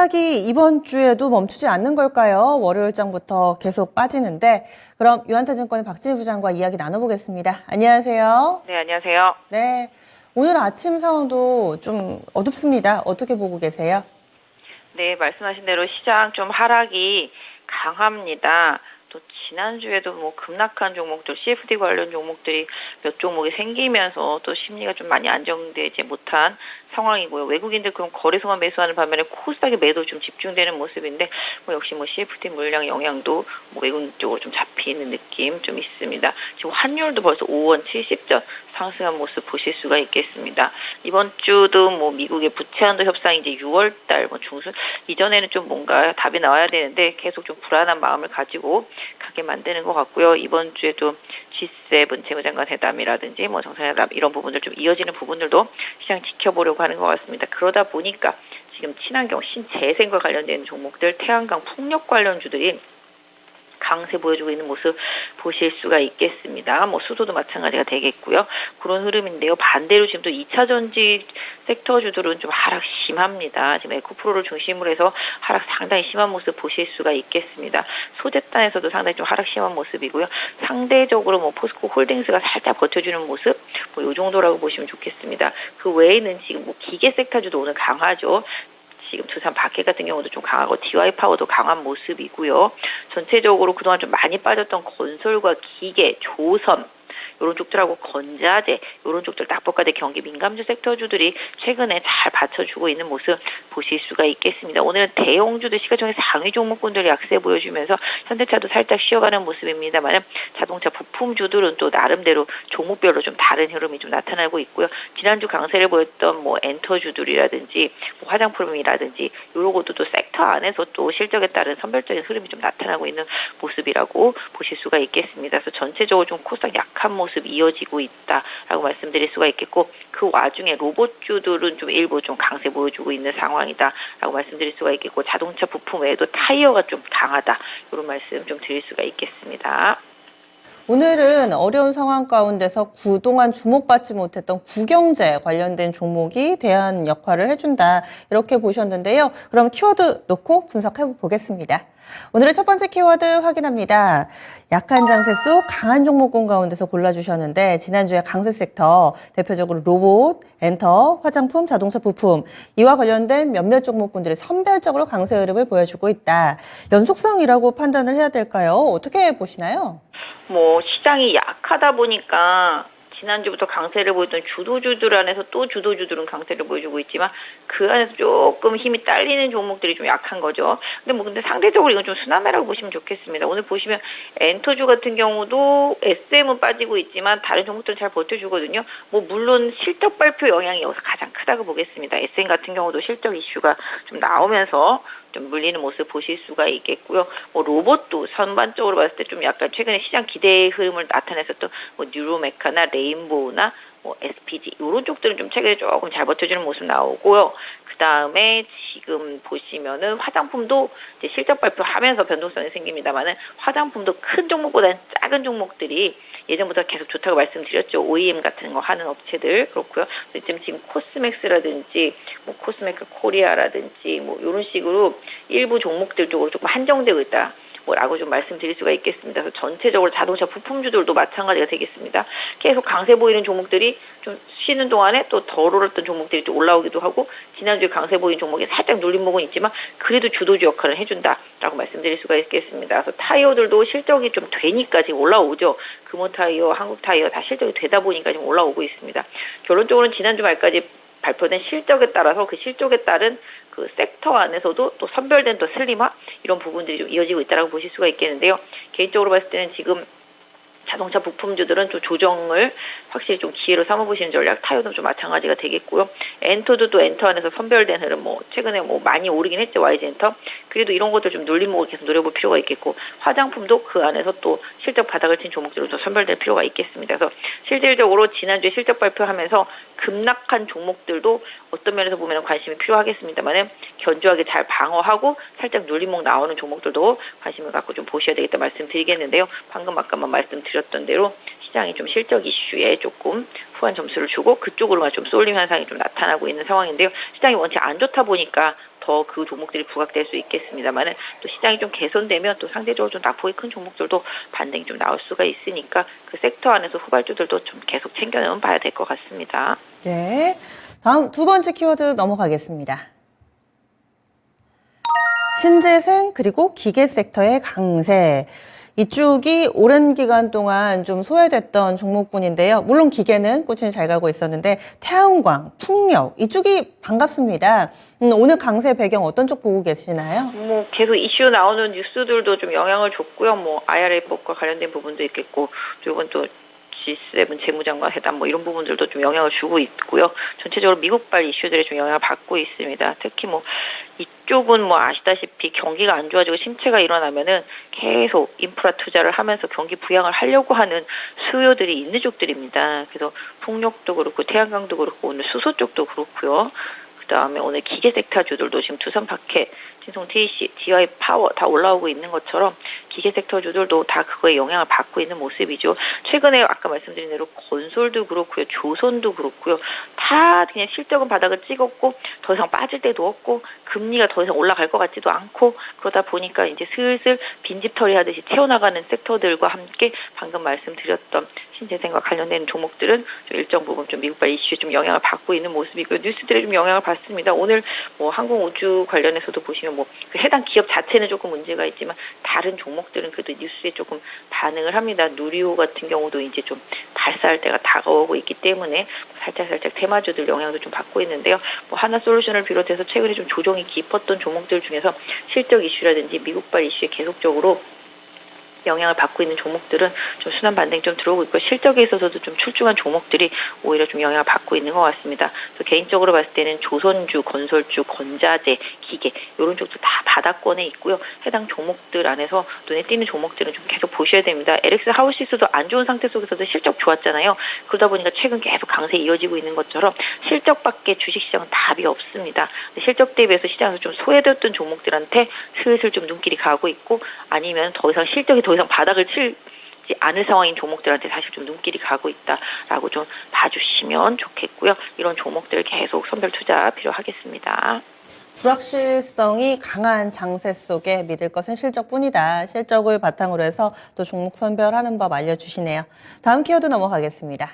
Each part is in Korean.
바닥이 이번 주에도 멈추지 않는 걸까요? 월요일장부터 계속 빠지는데 그럼 유한타증권의 박진희 부장과 이야기 나눠보겠습니다. 안녕하세요. 네, 안녕하세요. 네, 오늘 아침 상황도 좀 어둡습니다. 어떻게 보고 계세요? 네, 말씀하신 대로 시장 좀 하락이 강합니다. 또 지난주에도 뭐 급락한 종목들, CFD 관련 종목들이 몇 종목이 생기면서 또 심리가 좀 많이 안정되지 못한 상황이고요. 외국인들 그럼 거래소만 매수하는 반면에 코스닥의 매도 좀 집중되는 모습인데 역시 CFD 물량 영향도 외국인 쪽으로 좀 잡히는 느낌 좀 있습니다. 지금 환율도 벌써 5원 70전 상승한 모습 보실 수가 있겠습니다. 이번 주도 미국의 부채 한도 협상이 이제 6월달 중순 이전에는 좀 뭔가 답이 나와야 되는데 계속 좀 불안한 마음을 가지고 가게 만드는 것 같고요. 이번 주에도 G7 재무장관 회담이라든지 정상회담 이런 부분들 좀 이어지는 부분들도 시장 지켜보려고 하는 것 같습니다. 그러다 보니까 지금 친환경 신재생과 관련된 종목들, 태양광 풍력 관련주들이 강세 보여주고 있는 모습 보실 수가 있겠습니다. 수도도 마찬가지가 되겠고요. 그런 흐름인데요. 반대로 지금 또 2차 전지 섹터주들은 좀 하락 심합니다. 지금 에코프로를 중심으로 해서 하락 상당히 심한 모습 보실 수가 있겠습니다. 소재단에서도 상당히 좀 하락 심한 모습이고요. 상대적으로 포스코 홀딩스가 살짝 버텨주는 모습, 이 정도라고 보시면 좋겠습니다. 그 외에는 지금 기계 섹터주도 오늘 강하죠. 지금 두산 바켓 같은 경우도 좀 강하고 DY 파워도 강한 모습이고요. 전체적으로 그동안 좀 많이 빠졌던 건설과 기계, 조선 이런 쪽들하고 건자재 이런 쪽들 낙폭과대 경기 민감주 섹터주들이 최근에 잘 받쳐주고 있는 모습 보실 수가 있겠습니다. 오늘은 대형주들 시가총액 상위 종목군들이 약세 보여주면서 현대차도 살짝 쉬어가는 모습입니다만 자동차 부품주들은 또 나름대로 종목별로 좀 다른 흐름이 좀 나타나고 있고요. 지난주 강세를 보였던 엔터주들이라든지 화장품이라든지 이런 것도 또 섹터 안에서 또 실적에 따른 선별적인 흐름이 좀 나타나고 있는 모습이라고 보실 수가 있겠습니다. 그래서 전체적으로 좀 코스닥 약한 모습 이어지고 있다라고 말씀드릴 수가 있겠고 그 와중에 로봇주들은 좀 일부 좀 강세 보여주고 있는 상황이다라고 말씀드릴 수가 있겠고 자동차 부품 외에도 타이어가 좀 강하다 이런 말씀 좀 드릴 수가 있겠습니다. 오늘은 어려운 상황 가운데서 그동안 주목받지 못했던 구경제 관련된 종목이 대안 역할을 해준다 이렇게 보셨는데요. 그럼 키워드 놓고 분석해 보겠습니다. 오늘의 첫 번째 키워드 확인합니다. 약한 장세 속 강한 종목군 가운데서 골라주셨는데 지난주에 강세 섹터 대표적으로 로봇, 엔터, 화장품, 자동차 부품 이와 관련된 몇몇 종목군들이 선별적으로 강세 흐름을 보여주고 있다. 연속성이라고 판단을 해야 될까요? 어떻게 보시나요? 시장이 약하다 보니까 지난주부터 강세를 보였던 주도주들 안에서 또 주도주들은 강세를 보여주고 있지만 그 안에서 조금 힘이 딸리는 종목들이 좀 약한 거죠. 근데 상대적으로 이건 좀 순환매라고 보시면 좋겠습니다. 오늘 보시면 엔터주 같은 경우도 SM은 빠지고 있지만 다른 종목들은 잘 버텨주거든요. 물론 실적 발표 영향이 여기서 가장 크다고 보겠습니다. SM 같은 경우도 실적 이슈가 좀 나오면서 좀 물리는 모습 보실 수가 있겠고요. 로봇도 전반적으로 봤을 때 좀 약간 최근에 시장 기대의 흐름을 나타냈었던 뉴로메카나 레인보우나 SPG 이런 쪽들은 좀 최근에 조금 잘 버텨주는 모습 나오고요. 그 다음에 지금 보시면은 화장품도 이제 실적 발표하면서 변동성이 생깁니다만은 화장품도 큰 종목보다는 작은 종목들이 예전부터 계속 좋다고 말씀드렸죠. OEM 같은 거 하는 업체들 그렇고요. 지금 코스맥스라든지 코스메크 코리아라든지 이런 식으로 일부 종목들 쪽으로 조금 한정되고 있다. 라고 좀 말씀드릴 수가 있겠습니다. 그래서 전체적으로 자동차 부품주들도 마찬가지가 되겠습니다. 계속 강세 보이는 종목들이 좀 쉬는 동안에 또 덜 올랐던 종목들이 또 올라오기도 하고 지난주에 강세 보이는 종목이 살짝 눌린 부분이 있지만 그래도 주도주 역할을 해준다라고 말씀드릴 수가 있겠습니다. 그래서 타이어들도 실적이 좀 되니까 지금 올라오죠. 금호타이어, 한국타이어 다 실적이 되다 보니까 지금 올라오고 있습니다. 결론적으로는 지난주 말까지 발표된 실적에 따라서 그 실적에 따른 그 섹터 안에서도 또 선별된 또 슬림화 이런 부분들이 좀 이어지고 있다고 보실 수가 있겠는데요. 개인적으로 봤을 때는 지금 자동차 부품주들은 좀 조정을 확실히 좀 기회로 삼아보시는 전략, 타이어도 좀 마찬가지가 되겠고요. 엔터도 또 엔터 안에서 선별된 흐름, 최근에 많이 오르긴 했죠, YG엔터. 그래도 이런 것들 좀 눌림목을 계속 노려볼 필요가 있겠고, 화장품도 그 안에서 또 실적 바닥을 친 종목들로 좀 선별될 필요가 있겠습니다. 그래서 실질적으로 지난주에 실적 발표하면서 급락한 종목들도 어떤 면에서 보면 관심이 필요하겠습니다만은 견조하게 잘 방어하고 살짝 눌림목 나오는 종목들도 관심을 갖고 좀 보셔야 되겠다 말씀드리겠는데요. 방금 아까만 말씀드렸던 대로 시장이 좀 실적 이슈에 조금 후한 점수를 주고 그쪽으로만 좀 쏠림 현상이 좀 나타나고 있는 상황인데요. 시장이 원체 안 좋다 보니까 더 그 종목들이 부각될 수 있겠습니다만은 또 시장이 좀 개선되면 또 상대적으로 좀 낙폭이 큰 종목들도 반등이 좀 나올 수가 있으니까 그 섹터 안에서 후발주들도 좀 계속 챙겨내면 봐야 될 것 같습니다. 네. 다음 두 번째 키워드 넘어가겠습니다. 신재생 그리고 기계 섹터의 강세. 이쪽이 오랜 기간 동안 좀 소외됐던 종목군인데요. 물론 기계는 꾸준히 잘 가고 있었는데 태양광, 풍력 이쪽이 반갑습니다. 오늘 강세 배경 어떤 쪽 보고 계시나요? 뭐 계속 이슈 나오는 뉴스들도 좀 영향을 줬고요. 뭐 IRA법과 관련된 부분도 있겠고, 또 이건 또 G7 재무장관 회담 뭐 이런 부분들도 좀 영향을 주고 있고요. 전체적으로 미국발 이슈들이 좀 영향을 받고 있습니다. 특히 뭐 이쪽은 뭐 아시다시피 경기가 안 좋아지고 침체가 일어나면은 계속 인프라 투자를 하면서 경기 부양을 하려고 하는 수요들이 있는 쪽들입니다. 그래서 풍력도 그렇고 태양광도 그렇고 오늘 수소 쪽도 그렇고요. 그다음에 오늘 기계 섹터주들도 지금 두산 파켓, 신성 TEC, DI 파워 다 올라오고 있는 것처럼 기계 섹터주들도 다 그거에 영향을 받고 있는 모습이죠. 최근에 아까 말씀드린 대로 건설도 그렇고요, 조선도 그렇고요, 다 그냥 실적은 바닥을 찍었고 더 이상 빠질 데도 없고 금리가 더 이상 올라갈 것 같지도 않고 그러다 보니까 이제 슬슬 빈집털이 하듯이 채워나가는 섹터들과 함께 방금 말씀드렸던 신재생과 관련된 종목들은 좀 일정 부분 좀 미국발 이슈에 좀 영향을 받고 있는 모습이고 뉴스들에 좀 영향을 받습니다. 오늘 뭐 항공우주 관련해서도 보시면 뭐 그 해당 기업 자체는 조금 문제가 있지만 다른 종목들은 그래도 뉴스에 조금 반응을 합니다. 누리호 같은 경우도 이제 좀 발사할 때가 다가오고 있기 때문에 살짝 테마주들 영향도 좀 받고 있는데요. 뭐 하나솔루션을 비롯해서 최근에 좀 조정이 깊었던 종목들 중에서 실적 이슈라든지 미국발 이슈에 계속적으로 영향을 받고 있는 종목들은 좀 순환 반등이 좀 들어오고 있고 실적에 있어서도 좀 출중한 종목들이 오히려 좀 영향을 받고 있는 것 같습니다. 그래서 개인적으로 봤을 때는 조선주, 건설주, 건자재, 기계 이런 쪽도 다 바닥권에 있고요. 해당 종목들 안에서 눈에 띄는 종목들은 좀 계속 보셔야 됩니다. LX 하우시스도 안 좋은 상태 속에서도 실적 좋았잖아요. 그러다 보니까 최근 계속 강세 이어지고 있는 것처럼 실적밖에 주식시장은 답이 없습니다. 실적 대비해서 시장에서 좀 소외되었던 종목들한테 슬슬 좀 눈길이 가고 있고 아니면 더 이상 실적이 더 이상 바닥을 치지 않을 상황인 종목들한테 사실 좀 눈길이 가고 있다라고 좀 봐주시면 좋겠고요. 이런 종목들 계속 선별 투자 필요하겠습니다. 불확실성이 강한 장세 속에 믿을 것은 실적뿐이다. 실적을 바탕으로 해서 또 종목 선별하는 법 알려주시네요. 다음 키워드 넘어가겠습니다.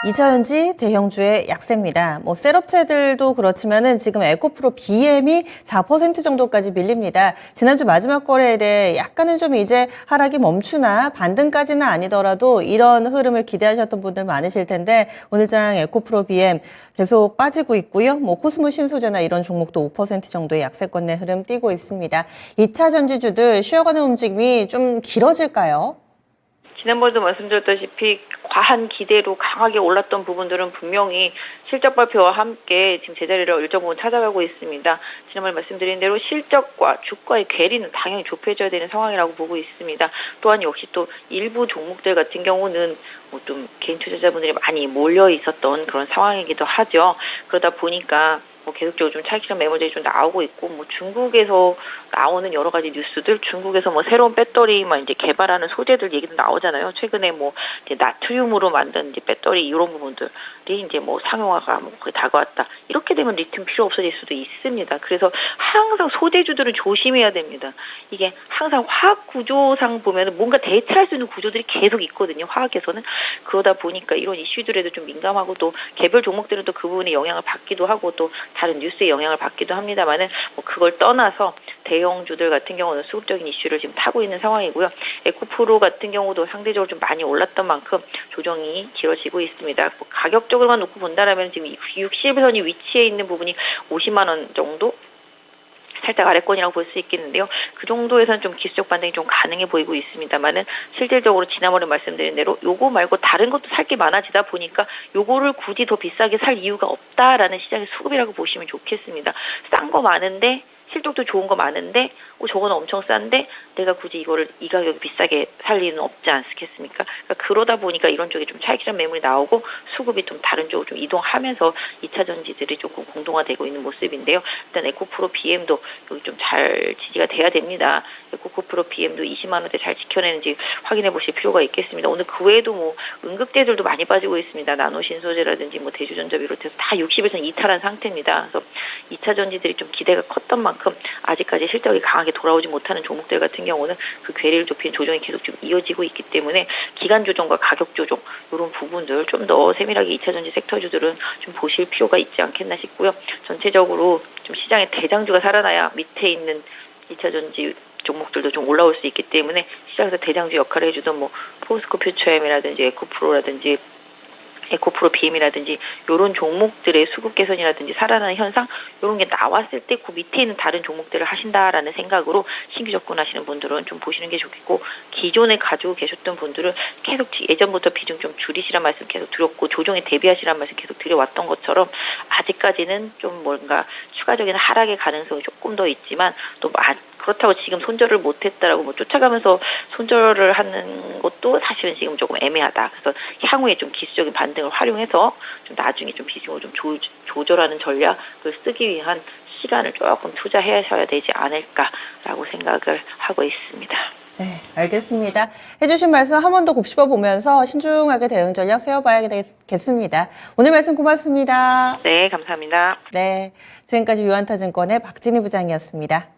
2차전지 대형주의 약세입니다. 뭐 셀업체들도 그렇지만은 지금 에코프로 BM이 4% 정도까지 밀립니다. 지난주 마지막 거래일에 약간은 좀 이제 하락이 멈추나 반등까지는 아니더라도 이런 흐름을 기대하셨던 분들 많으실 텐데 오늘장 에코프로 BM 계속 빠지고 있고요. 뭐 코스모 신소재나 이런 종목도 5% 정도의 약세권 내 흐름 띄고 있습니다. 2차전지주들 쉬어가는 움직임이 좀 길어질까요? 지난번에도 말씀드렸다시피 과한 기대로 강하게 올랐던 부분들은 분명히 실적 발표와 함께 지금 제자리를 일정 부분 찾아가고 있습니다. 지난번에 말씀드린 대로 실적과 주가의 괴리는 당연히 좁혀져야 되는 상황이라고 보고 있습니다. 또한 역시 또 일부 종목들 같은 경우는 뭐 좀 개인 투자자분들이 많이 몰려 있었던 그런 상황이기도 하죠. 그러다 보니까 뭐 계속적으로 좀 차익실현 매물들이 좀 나오고 있고 뭐 중국에서 나오는 여러 가지 뉴스들 중국에서 뭐 새로운 배터리만 이제 개발하는 소재들 얘기도 나오잖아요. 최근에 뭐 이제 나트륨으로 만든 이제 배터리 이런 부분들이 이제 뭐 상용화가 뭐 거의 다가왔다. 이렇게 되면 리튬 필요 없어질 수도 있습니다. 그래서 항상 소재주들은 조심해야 됩니다. 이게 항상 화학 구조상 보면은 뭔가 대체할 수 있는 구조들이 계속 있거든요. 화학에서는 그러다 보니까 이런 이슈들에도 좀 민감하고 또 개별 종목들은 또 그 부분에 영향을 받기도 하고 또 다른 뉴스에 영향을 받기도 합니다만은 뭐 그걸 떠나서 대형주들 같은 경우는 수급적인 이슈를 지금 타고 있는 상황이고요. 에코프로 같은 경우도 상대적으로 좀 많이 올랐던 만큼 조정이 길어지고 있습니다. 뭐 가격적으로만 놓고 본다라면 지금 60선이 위치해 있는 부분이 50만 원 정도 살짝 아래권이라고 볼 수 있겠는데요. 그 정도에서는 좀 기술적 반등이 좀 가능해 보이고 있습니다만은 실질적으로 지난번에 말씀드린 대로 요거 말고 다른 것도 살 게 많아지다 보니까 요거를 굳이 더 비싸게 살 이유가 없다라는 시장의 수급이라고 보시면 좋겠습니다. 싼 거 많은데 실적도 좋은 거 많은데 저거는 엄청 싼데 내가 굳이 이거를 이 가격이 비싸게 살 일은 없지 않겠습니까? 그러니까 그러다 보니까 이런 쪽에 좀 차익 실현 매물이 나오고 수급이 좀 다른 쪽으로 좀 이동하면서 2차 전지들이 조금 공동화되고 있는 모습인데요. 일단 에코프로 BM도 여기 좀 잘 지지가 돼야 됩니다. 에코프로 BM도 20만 원대 잘 지켜내는지 확인해 보실 필요가 있겠습니다. 오늘 그 외에도 뭐 응급대들도 많이 빠지고 있습니다. 나노신소재라든지 뭐 대주전자 비롯해서 다 60에서 이탈한 상태입니다. 그래서 2차 전지들이 좀 기대가 컸던 만큼 아직까지 실적이 강하게 돌아오지 못하는 종목들 같은 경우는 그 괴리를 좁힌 조정이 계속 좀 이어지고 있기 때문에 기간 조정과 가격 조정 이런 부분들 좀 더 세밀하게 2차 전지 섹터주들은 좀 보실 필요가 있지 않겠나 싶고요. 전체적으로 좀 시장의 대장주가 살아나야 밑에 있는 2차 전지 종목들도 좀 올라올 수 있기 때문에 시장에서 대장주 역할을 해주던 뭐 포스코 퓨처엠이라든지 에코프로라든지 에코프로 BM이라든지 이런 종목들의 수급 개선이라든지 살아나는 현상 이런 게 나왔을 때 그 밑에 있는 다른 종목들을 하신다라는 생각으로 신규 접근하시는 분들은 좀 보시는 게 좋겠고 기존에 가지고 계셨던 분들은 계속 예전부터 비중 좀 줄이시란 말씀 계속 드렸고 조정에 대비하시란 말씀 계속 드려왔던 것처럼 아직까지는 좀 뭔가 추가적인 하락의 가능성이 조금 더 있지만 또 그렇다고 지금 손절을 못했다라고 뭐 쫓아가면서 손절을 하는 것도 사실은 지금 조금 애매하다. 그래서 향후에 좀 기술적인 반등을 활용해서 좀 나중에 좀 비중을 좀 조절하는 전략을 쓰기 위한 시간을 조금 투자하셔야 되지 않을까라고 생각을 하고 있습니다. 네, 알겠습니다. 해주신 말씀 한 번 더 곱씹어 보면서 신중하게 대응 전략 세워봐야겠습니다. 오늘 말씀 고맙습니다. 네, 감사합니다. 네, 지금까지 유한타증권의 박진희 부장이었습니다.